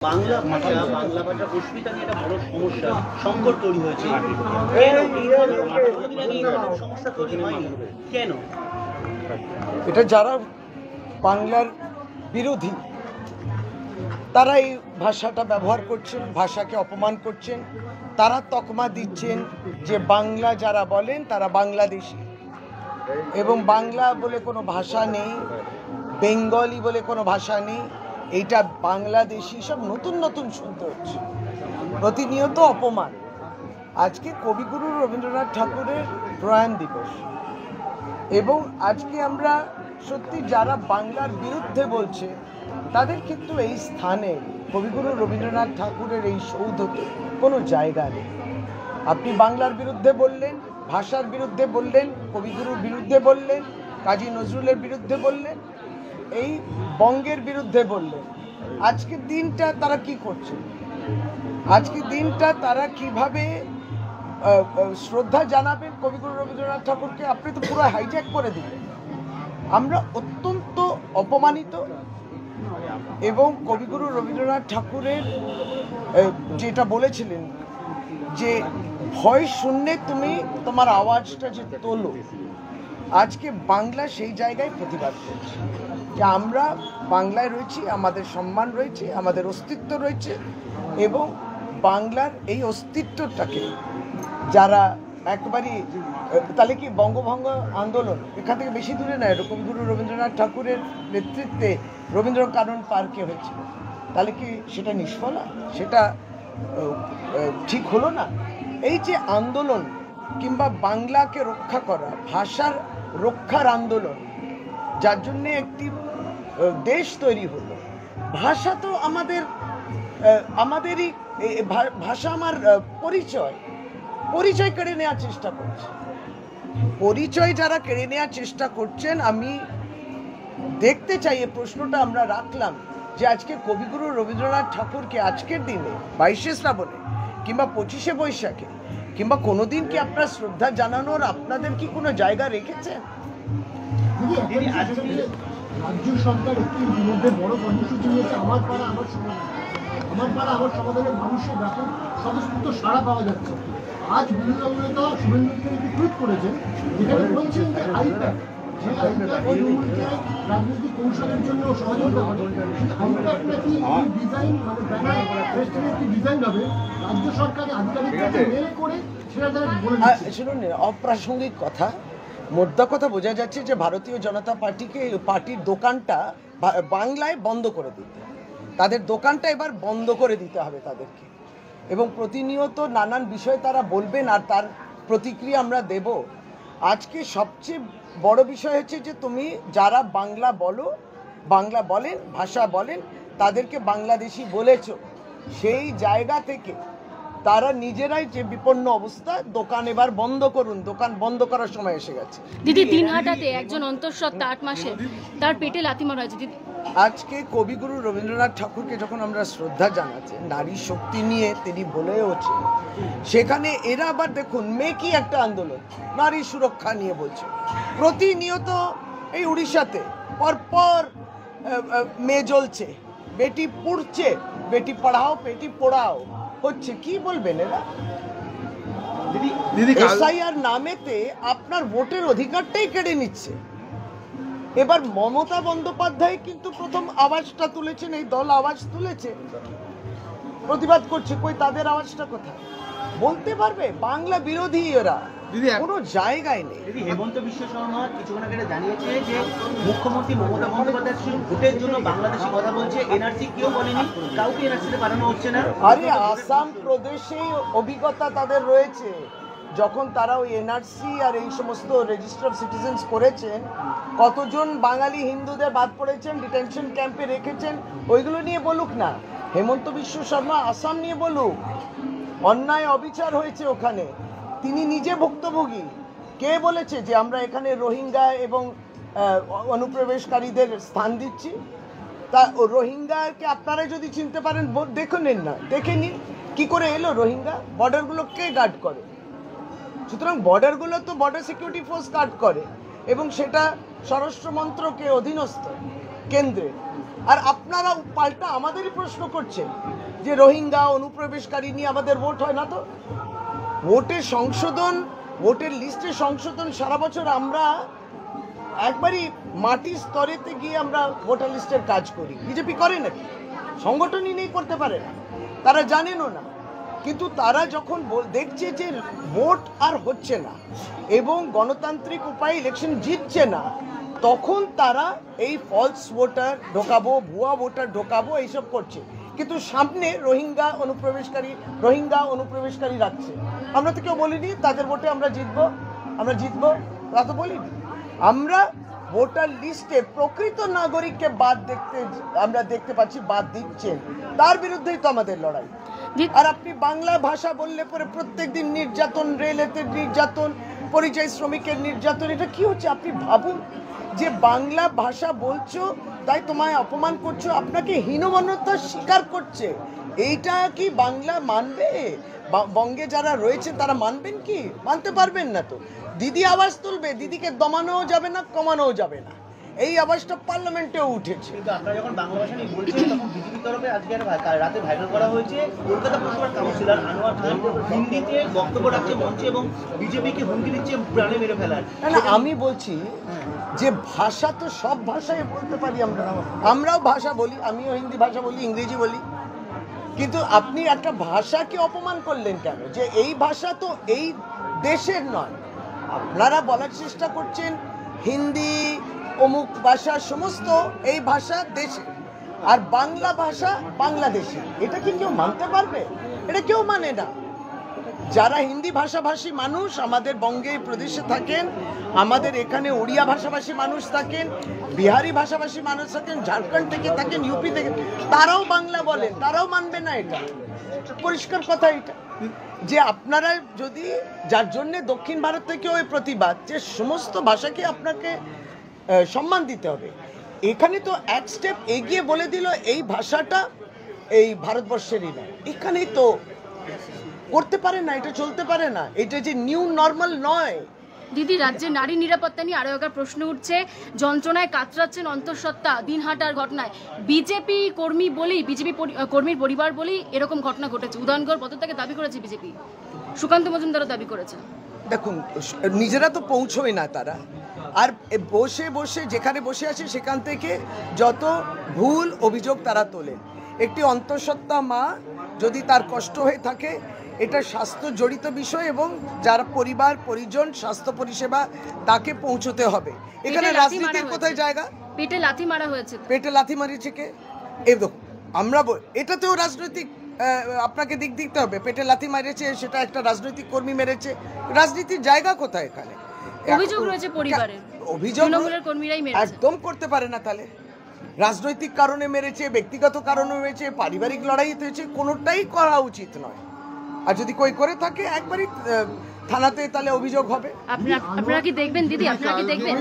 বাংলা ভাষা পুষ্পিতা নিয়ে একটা বড় সমস্যা সংকট তৈরি হয়েছে। সমস্যা তৈরি হয়নি কেন? এটা যারা বাংলার বিরোধী তারা এই ভাষাটা ব্যবহার করছেন, ভাষাকে অপমান করছেন। তারা তকমা দিচ্ছেন যে বাংলা যারা বলেন তারা বাংলাদেশি, এবং বাংলা বলে কোনো ভাষা নেই, বেঙ্গলি বলে কোনো ভাষা নেই। এইটা বাংলাদেশি সব নতুন নতুন শুনতে হচ্ছে, প্রতিনিয়ত অপমান। আজকে কবিগুরু রবীন্দ্রনাথ ঠাকুরের প্রয়াণ দিবস, এবং আজকে আমরা সত্যি যারা বাংলার বিরুদ্ধে বলছে তাদের কিন্তু এই স্থানে কবিগুরু রবীন্দ্রনাথ ঠাকুরের এই সৌধতে কোনো জায়গা নেই। আপনি বাংলার বিরুদ্ধে বললেন, ভাষার বিরুদ্ধে বললেন, কবিগুরুর বিরুদ্ধে বললেন, কাজী নজরুলের বিরুদ্ধে বললেন, এই বঙ্গের বিরুদ্ধে বললেন। আজকের দিনটা তারা কি করছে? আজকের দিনটা তারা কিভাবে শ্রদ্ধা জানাবেন কবিগুরু রবীন্দ্রনাথ ঠাকুরকে? আপনি তো পুরো হাইজ্যাক করে দিলেন। আমরা অত্যন্ত অপমানিত, এবং কবিগুরু রবীন্দ্রনাথ ঠাকুরের যেটা বলেছিলেন যে ভয় শূন্যে তুমি তোমার আওয়াজটা যে তোলো, আজকে বাংলা সেই জায়গায় প্রতিবাদ করছে যে আমরা বাংলায় রয়েছি, আমাদের সম্মান রয়েছে, আমাদের অস্তিত্ব রয়েছে, এবং বাংলার এই অস্তিত্বটাকে যারা একবারই, তাহলে কি বঙ্গভঙ্গ আন্দোলন এখান থেকে বেশি দূরে নয়, কবিগুরু রবীন্দ্রনাথ ঠাকুরের নেতৃত্বে রবীন্দ্র কানন পার্কে হয়েছিল, তাহলে কি সেটা নিষ্ফলা? সেটা ঠিক হলো না? এই যে আন্দোলন কিংবা বাংলাকে রক্ষা করা, ভাষার রক্ষার আন্দোলন, যার জন্যে একটি দেশ তৈরি হলো। ভাষা তো আমাদেরই ভাষা, আমার পরিচয় কেড়ে নেওয়ার চেষ্টা করছে। পরিচয় যারা কেড়ে নেওয়ার চেষ্টা করছেন, আমি দেখতে চাই, এই প্রশ্নটা আমরা রাখলাম যে আজকে কবিগুরু রবীন্দ্রনাথ ঠাকুরকে আজকের দিনে 22শে শ্রাবণে কিংবা 25শে বৈশাখে কিংবা কোনোদিন কি আপনার শ্রদ্ধা জানানোর আপনাদের কি কোনো জায়গা রেখেছেন? রাজ্য সরকার একটি মধ্যে বড় কর্মসূচি নিয়েছে, আমার পাড়া আমার সমাধান। আমার পাড়া আমার সমাধানের মানুষের ব্যাপক স্বতঃস্ফূর্ত সাড়া পাওয়া যাচ্ছে। আজ বিরোধী দলনেতা শুভেন্দু অধিকারী টুইট করেছেন, যেখানে বলছেন যে আইপ্যাক, যে আইপ্যাক রাজনৈতিক কৌশলের জন্য সহযোগিতা করে, সেই আইপ্যাক নাকি ডিজাইন, মানে ব্যানার ফেস্টিভ্যাল একটি ডিজাইন হবে, রাজ্য সরকারের আধিকারিকদের মেল করে সেটা তারা বলে দিচ্ছে। শুনুন, অপ্রাসঙ্গিক কথা, মোদ্দা কথা বোঝা যাচ্ছে যে ভারতীয় জনতা পার্টিকে, পার্টির দোকানটা বাংলায় বন্ধ করে দিতে, তাদের দোকানটা এবার বন্ধ করে দিতে হবে তাদেরকে, এবং প্রতিনিয়ত নানান বিষয় তারা বলবেন আর তার প্রতিক্রিয়া আমরা দেব। আজকে সবচেয়ে বড় বিষয় হচ্ছে যে তুমি যারা বাংলা বলো, বাংলা বলেন, ভাষা বলেন, তাদেরকে বাংলাদেশি বলেছো, সেই জায়গা থেকে তারা নিজেরাই যে বিপন্ন অবস্থা, দোকান এবার বন্ধ করুন, দোকান বন্ধ করার সময় এসে গেছে। দিদি, দিনহাটাতে একজন অন্তঃসত্ত্বা 8 মাসে তার পেটে লাথি মারা হয়েছে। দিদি, আজকে কবিগুরু রবীন্দ্রনাথ ঠাকুরকে যখন আমরা শ্রদ্ধা জানাচ্ছি, নারী শক্তি নিয়ে তিনি বলেওছে, সেখানে এরা আবার দেখুন মেকি একটা আন্দোলন, নারী সুরক্ষা নিয়ে বলছে। প্রতিনিয়ত এই উড়িষ্যাতে পরপর মেয়ে জ্বলছে, বেটি পুড়ছে, বেটি পড়াও বেটি পোড়াও হচ্ছে। কি বলবেন এরা? এসআইআর নামেতে আপনার ভোটের অধিকারটাই কেড়ে নিচ্ছে। এবার মমতা বন্দ্যোপাধ্যায় কিন্তু প্রথম আওয়াজটা তুলেছেন, এই দল আওয়াজ তুলেছে, প্রতিবাদ করছে, কই তাদের আওয়াজটা কোথায়? বলতে পারবে? বাংলা বিরোধী এরা, কোনো জায়গায় নেই। হেমন্ত বিশ্ব শর্মা কিছুক্ষণ আগে জানিয়েছে যে মুখ্যমন্ত্রী মমতা বন্দ্যোপাধ্যায় ভোটের জন্য বাংলাদেশি কথা বলছে, এনআরসি কেউ বলেনি, কাউকে এনআরসিতে বানানো হচ্ছে না। আরে আসাম প্রদেশেই অভিজ্ঞতা তাদের রয়েছে, যখন তারা ওই এনআরসি আর এই সমস্ত রেজিস্টার অফ সিটিজেন্স করেছেন, কতজন বাঙালি হিন্দুদের বাদ পড়েছেন, ডিটেনশন ক্যাম্পে রেখেছেন, ওইগুলো নিয়ে বলুক না। হেমন্ত বিশ্ব শর্মা আসাম নিয়ে বলুক, অন্যায় অবিচার হয়েছে ওখানে, তিনি নিজে ভুক্তভোগী। কে বলেছে যে আমরা এখানে রোহিঙ্গা এবং অনুপ্রবেশকারীদের স্থান দিচ্ছি? তা রোহিঙ্গাকে আপনারা যদি চিনতে পারেন দেখে নিন না, দেখে নিন কি করে এলো রোহিঙ্গা, বর্ডারগুলো কে গার্ড করে? সুতরাং বর্ডারগুলো তো বর্ডার সিকিউরিটি ফোর্স গার্ড করে, এবং সেটা স্বরাষ্ট্র মন্ত্রকের অধীনস্থ। কেন্দ্রে, আর আপনারা পাল্টা আমাদেরই প্রশ্ন করছেন যে রোহিঙ্গা অনুপ্রবেশকারী নিয়ে আমাদের ভোট হয় না। তো ভোটের সংশোধন, ভোটের লিস্টের সংশোধন সারা বছর আমরা একবারই মাটির স্তরেতে গিয়ে আমরা ভোটার লিস্টের কাজ করি। বিজেপি করে নাকি? সংগঠনই নেই, করতে পারে না, তারা জানেনও না। কিন্তু তারা যখন দেখছে যে ভোট আর হচ্ছে না এবং গণতান্ত্রিক উপায়ে ইলেকশন জিতছে না, তখন তারা এই ফলস ভোটার ঢোকাবো, ভুয়া ভোটার ঢোকাবো, এইসব করছে। কিন্তু সামনে রোহিঙ্গা অনুপ্রবেশকারী রাখছে। আমরা তো কেউ বলিনি তাদের ভোটে আমরা জিতবো, তা তো বলিনি। আমরা ভোটার লিস্টে প্রকৃত নাগরিককে আমরা দেখতে পাচ্ছি বাদ দিচ্ছেন, তার বিরুদ্ধেই তো আমাদের লড়াই। আর আপনি বাংলা ভাষা বললে পরে প্রত্যেকদিন নির্যাতন, রেলেতে নির্যাতন, পরিযায়ী শ্রমিকের নির্যাতন, এটা কি হচ্ছে? আপনি ভাবুন যে বাংলা ভাষা বলছো তাই তোমায় অপমান করছো, আপনাকে হীনমন্যতা স্বীকার করছে। এইটা কি বাংলা মানবে? বঙ্গে যারা রয়েছে তারা মানবেন কি? মানতে পারবেন না। তো দিদি আওয়াজ তুলবে, দিদিকে দমানোও যাবে না, কমানোও যাবে না। এই আওয়াজটা পার্লামেন্টেও উঠেছে। কিন্তু আপনারা যখন বাংলা ভাষা নিয়ে বলছেন তখন বিজেপির তরফে আজকে রাতে ভাইরাল করা হয়েছে কলকাতা পুরসভার কাউন্সিলর আনোয়ার খান হিন্দিতে বক্তব্য রাখছে মঞ্চে এবং বিজেপিকে হুমকি দিচ্ছে প্রাণে মেরে ফেলার। না, আমি বলছি যে ভাষা তো সব ভাষায় বলতে পারি আমরাও ভাষা বলি, আমিও হিন্দি ভাষা বলি, ইংরেজি বলি। কিন্তু আপনি একটা ভাষাকে অপমান করলেন কেন? যে এই ভাষা তো এই দেশের নয়। আপনারা বলার চেষ্টা করছেন হিন্দি অমুক ভাষা, সমস্ত এই ভাষা দেশে, আর বাংলা ভাষা বাংলাদেশে। এটা কি কেউ মানতে পারবে? এটা কেউ মানে না। যারা হিন্দি ভাষাভাষী মানুষ আমাদের বঙ্গে প্রদেশে থাকেন, আমাদের এখানে ওড়িয়া ভাষাভাষী মানুষ থাকেন, বিহারি ভাষাভাষী মানুষ থাকেন, ঝাড়খণ্ড থেকে থাকেন, ইউপি থেকে, তারাও বাংলা বলেন, তারাও মানবে না। এটা পরিষ্কার কথা। এটা যে আপনারা যদি, যার জন্য দক্ষিণ ভারত থেকেও এই প্রতিবাদ যে সমস্ত ভাষাকে আপনাকে সম্মান দিতে হবে, এখানে তো এক স্টেপ এগিয়ে বলে দিল এই ভাষাটা এই ভারতবর্ষেরই নয়। এখানেই তো করতে পারে না, এটা চলতে পারে না, এটা যে নিউ নর্মাল নয়। দিদি, রাজ্যে নারী নিরাপত্তা নিয়ে আরো একটা প্রশ্ন উঠছে। যন্ত্রণায় কাতরাচ্ছেন অন্তঃসত্ত্বা দিনহাটার ঘটনায়। বিজেপি কর্মী বলেই, বিজেপি কর্মীর পরিবার বলেই এরকম ঘটনা ঘটেছে। উদয়নগড় পদত্যাগে দাবি করেছে বিজেপি, সুকান্ত মজুমদারও দাবি করেছেন। দেখুন, নিজেরা তো পৌঁছয় না তারা, আর বসে বসে যেখানে বসে আছে সেখান থেকে যত ভুল অভিযোগ তারা তোলেন। একটি অন্তঃসত্ত্বা মা যদি তার কষ্ট হয়ে থাকে, এটা স্বাস্থ্য জড়িত বিষয় এবং যারা পরিবার পরিজন স্বাস্থ্য পরিষেবা তাকে পৌঁছতে হবে। এখানে রাজনীতির কোথায় জায়গা? পেটে লাথি মারা হয়েছে। পেটে লাথি মারিছে কে? এই দেখুন, আমরা এটাতেও রাজনৈতিক আপনাকে দিক দিতে হবে। পেটে লাথি মারিছে, সেটা একটা রাজনৈতিক কর্মী মেরেছে। রাজনীতির জায়গা কোথায় এখানে? অভিযোগ রয়েছে পরিবারের, অভিযোগ তৃণমূলের কর্মীরাই মেরেছে। একদম করতে পারে না। তাহলে রাজনৈতিক কারণে মেরেছে, ব্যক্তিগত কারণে মেরেছে, পারিবারিক লড়াই হয়েছে, কোনোটাই করা উচিত নয়। আর যদি কই করে থাকে একবারই থানাতে তাহলে অভিযোগ হবে। আপনারা কি দেখবেন দিদি? আপনারা কি দেখবেন?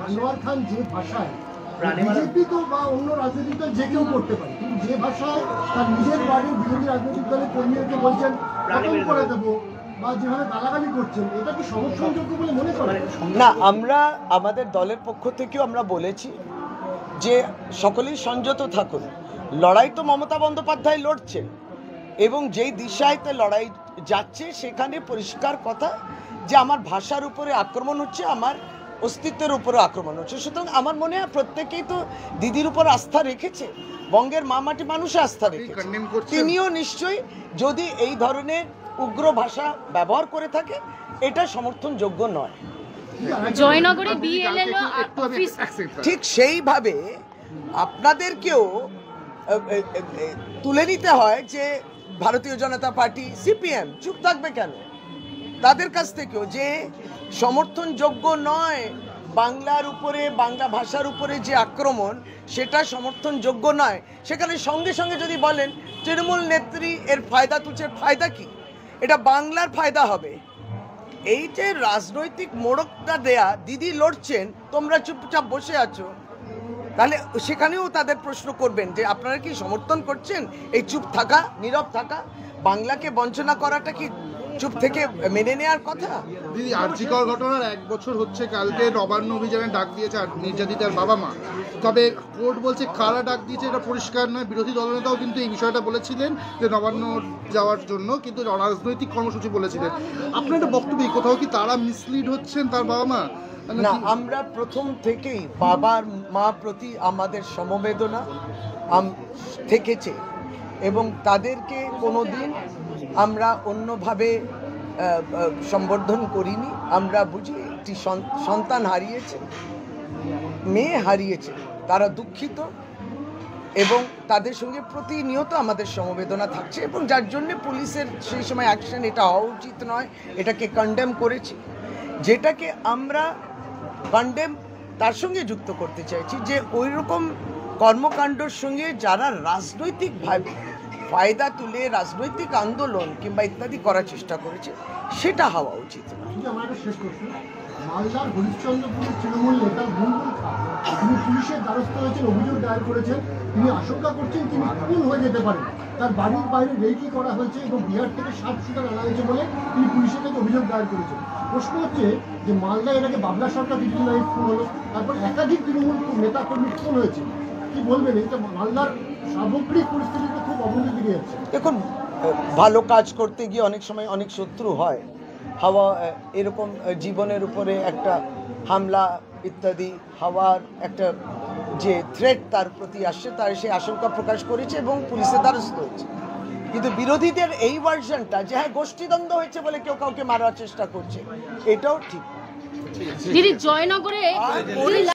আনোয়ার খান যে ভাষায়, বিজেপি তো বা অন্য রাজনৈতিক দল যে কেউ করতে পারে, কিন্তু যে ভাষায় তার নিজের বাড়ির বিরোধী রাজনৈতিক দলের কর্মীদেরকে বলছেন খতম করে দেবো বা যেভাবে গালাগালি করছেন, এটা কি সমর্থনযোগ্য বলে মনে করেন? না, আমরা আমাদের দলের পক্ষ থেকেও আমরা বলেছি যে সকলেই সংযত থাকুন। লড়াই তো মমতা বন্দ্যোপাধ্যায় লড়ছেন এবং যেই দিশায়তে লড়াই যাচ্ছে সেখানে পরিষ্কার কথা যে আমার ভাষার উপরে আক্রমণ হচ্ছে, আমার অস্তিত্বের উপরে আক্রমণ হচ্ছে। সুতরাং আমার মনে হয় প্রত্যেকেই তো দিদির উপর আস্থা রেখেছে, বঙ্গের মামাটি মানুষে আস্থা রেখেছে। তিনিও নিশ্চয়ই যদি এই ধরনের উগ্র ভাষা ব্যবহার করে থাকে, এটা সমর্থনযোগ্য নয়। জয়নগরে বিএলএলও অফিস, ঠিক সেইভাবে আপনাদেরকেও তুলে নিতে হয় যে ভারতীয় জনতা পার্টি, সিপিএম চুপ থাকবে কেন? তাদের কাছ থেকেও যে সমর্থনযোগ্য নয়, বাংলার উপরে, বাংলা ভাষার উপরে যে আক্রমণ, সেটা সমর্থনযোগ্য নয়। সেখানে সঙ্গে সঙ্গে যদি বলেন তৃণমূল নেত্রী এর ফায়দা তুলছে, ফায়দা কি? এটা বাংলার ফায়দা হবে। এই যে রাজনৈতিক মোড়কটা দেয়া, দিদি লড়ছেন, তোমরা চুপচাপ বসে আছো, তাহলে সেখানেও তাদের প্রশ্ন করবেন যে আপনারা কি সমর্থন করছেন এই চুপ থাকা, নীরব থাকা? বাংলাকে বঞ্চনা করাটা কি চুপ থেকে মেনে নেওয়ার কথা। দিদি, আরজিকর ঘটনার 1 বছর হচ্ছে, কালকে নবান্ন অভিযানে ডাক দিয়েছে নির্যাতিতার বাবা মা। তবে কোর্ট বলছে কারা ডাক দিয়েছে এটা পরিষ্কার নয়। বিরোধী দলনেতাও কিন্তু এই বিষয়টা বলেছিলেন যে নবান্ন যাওয়ার জন্য, কিন্তু রাজনৈতিক কর্মসূচি বলেছিলেন। আপনার একটা বক্তব্য, কোথাও কি তারা মিসলিড হচ্ছেন তার বাবা মা? না, আমরা প্রথম থেকেই বাবার মা প্রতি আমাদের সমবেদনা থেকেছে এবং তাদেরকে কোনোদিন আমরা অন্যভাবে সম্বোধন করিনি। আমরা বুঝি একটি সন্তান হারিয়েছে, মেয়ে হারিয়েছে, তারা দুঃখিত এবং তাদের সঙ্গে প্রতিনিয়ত আমাদের সমবেদনা থাকছে এবং যার জন্য পুলিশের সেই সময় অ্যাকশন এটা হওয়া উচিত নয়, এটাকে কন্ডেম করেছি। যেটাকে আমরা কন্ডেম তার সঙ্গে যুক্ত করতে চাইছি যে ওই রকম কর্মকাণ্ডের সঙ্গে যারা রাজনৈতিকভাবে ফায়দা তুলে রাজনৈতিক আন্দোলন কিংবা ইত্যাদি করার চেষ্টা করেছে সেটা হওয়া উচিত না। আমার একটা শেষ প্রশ্ন, মালদার হরিশ্চন্দ্রপুরের তৃণমূল নেতা বুলবুল খান, তিনি পুলিশের দ্বারস্থ হয়েছেন, অভিযোগ দায়ের করেছেন, তিনি আশঙ্কা করছেন তিনি খুন হয়ে যেতে পারেন। তার বাড়ির বাইরে রেকি করা হয়েছে এবং বিহার থেকে 60 শুটার আনা হয়েছে বলে তিনি পুলিশের কাছে অভিযোগ দায়ের করেছেন। প্রশ্ন হচ্ছে যে মালদায় এর আগে বাবলা সরকার কিছুদিন আগে খুন হলো, তারপর একাধিক তৃণমূল নেতা কর্মী খুন হয়েছে। কি বলবেন, এটা মালদার সামগ্রিক পরিস্থিতিতে খুব অবনতি ফিরে যাচ্ছে? দেখুন, ভালো কাজ করতে গিয়ে অনেক সময় অনেক শত্রু হয়, হাওয়া এরকম জীবনের উপরে একটা হামলা ইত্যাদি হওয়ার একটা যে থ্রেট তার প্রতি আসছে, তার সে আশঙ্কা প্রকাশ করেছে এবং পুলিশের দ্বারস্থ হয়েছে। কিন্তু বিরোধীদের এই ভার্সনটা যে হ্যাঁ গোষ্ঠীদ্বন্দ্ব হয়েছে বলে কেউ কাউকে মারার চেষ্টা করছে, এটাও ঠিক। দিদি, জয়নগরে